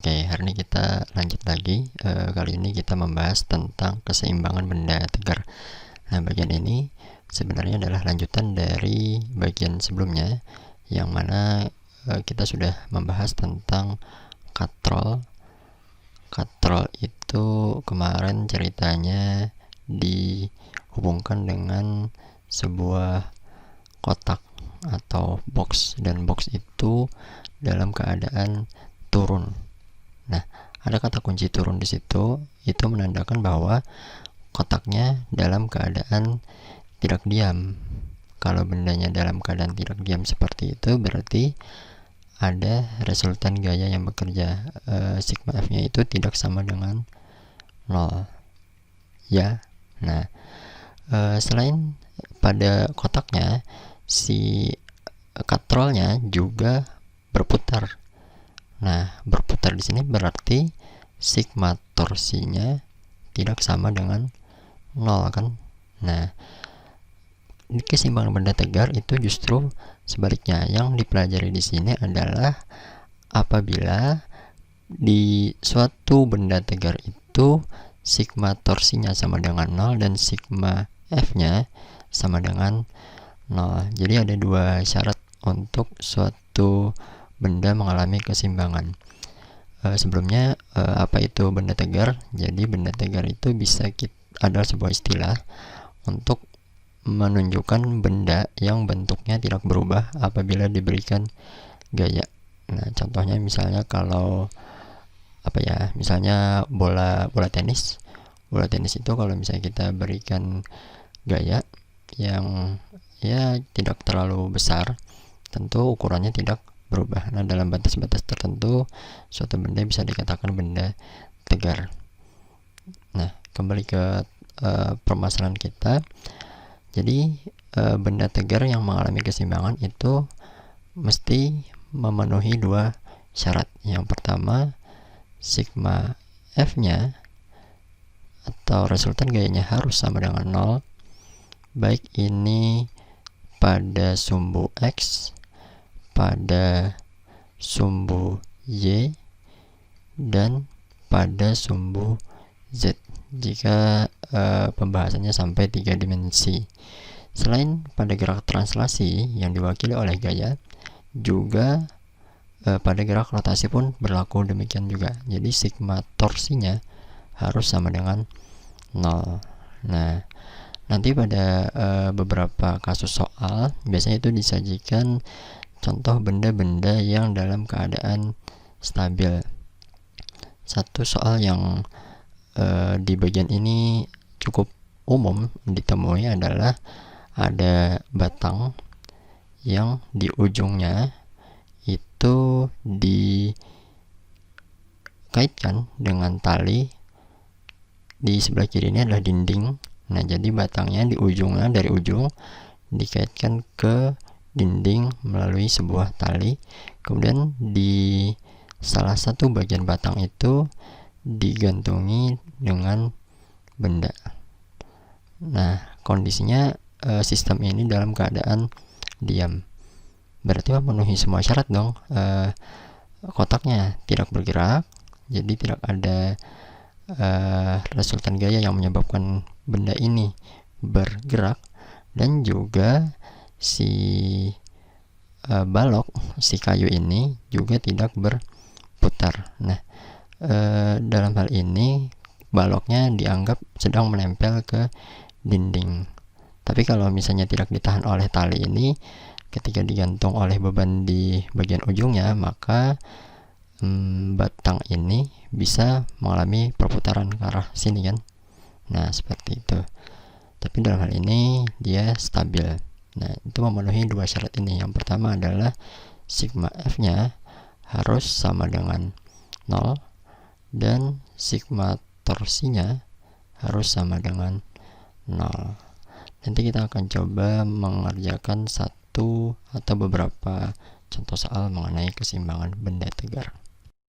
Oke, hari ini kita lanjut lagi. Kali ini kita membahas tentang keseimbangan benda tegar. Nah, bagian ini sebenarnya adalah lanjutan dari bagian sebelumnya, yang mana kita sudah membahas tentang katrol. Katrol itu kemarin ceritanya dihubungkan dengan sebuah kotak atau box, dan box itu dalam keadaan turun. Nah, ada kata kunci turun di situ, itu menandakan bahwa kotaknya dalam keadaan tidak diam. Kalau bendanya dalam keadaan tidak diam seperti itu, berarti ada resultan gaya yang bekerja. Sigma F-nya itu tidak sama dengan 0. Ya. Nah, selain pada kotaknya, si katrolnya juga berputar. Nah, berputar di sini berarti sigma torsinya tidak sama dengan 0 kan? Nah, di keseimbangan benda tegar itu justru sebaliknya. Yang dipelajari di sini adalah apabila di suatu benda tegar itu sigma torsinya sama dengan 0 dan sigma F-nya sama dengan 0. Jadi ada dua syarat untuk suatu benda mengalami keseimbangan. Sebelumnya apa itu benda tegar? Jadi benda tegar itu adalah sebuah istilah untuk menunjukkan benda yang bentuknya tidak berubah apabila diberikan gaya. Nah, contohnya misalnya kalau misalnya bola tenis. Bola tenis itu kalau misalnya kita berikan gaya yang tidak terlalu besar, tentu ukurannya tidak berubah. Nah, dalam batas-batas tertentu suatu benda bisa dikatakan benda tegar. Nah, kembali ke permasalahan kita. Jadi benda tegar yang mengalami keseimbangan itu mesti memenuhi dua syarat. Yang pertama, sigma F-nya atau resultan gayanya harus sama dengan 0, baik ini pada sumbu X, pada sumbu Y, dan pada sumbu Z jika pembahasannya sampai 3 dimensi. Selain pada gerak translasi yang diwakili oleh gaya, juga pada gerak rotasi pun berlaku demikian juga. Jadi sigma torsinya harus sama dengan 0. Nah, nanti pada beberapa kasus soal biasanya itu disajikan contoh benda-benda yang dalam keadaan stabil. Satu soal yang di bagian ini cukup umum ditemui adalah ada batang yang di ujungnya itu dikaitkan dengan tali. Di sebelah kiri ini adalah dinding. Nah, jadi batangnya dari ujung dikaitkan ke dinding melalui sebuah tali. Kemudian di salah satu bagian batang itu digantungi dengan benda. Nah, kondisinya sistem ini dalam keadaan diam. Berarti memenuhi semua syarat dong. Kotaknya tidak bergerak, jadi tidak ada resultan gaya yang menyebabkan benda ini bergerak, dan juga si balok, si kayu ini juga tidak berputar. Nah, dalam hal ini baloknya dianggap sedang menempel ke dinding. Tapi kalau misalnya tidak ditahan oleh tali ini, ketika digantung oleh beban di bagian ujungnya, maka batang ini bisa mengalami perputaran ke arah sini kan. Nah, seperti itu. Tapi dalam hal ini dia stabil. Nah, itu memenuhi dua syarat ini. Yang pertama adalah sigma F-nya harus sama dengan 0 dan sigma torsinya harus sama dengan 0. Nanti kita akan coba mengerjakan satu atau beberapa contoh soal mengenai keseimbangan benda tegar.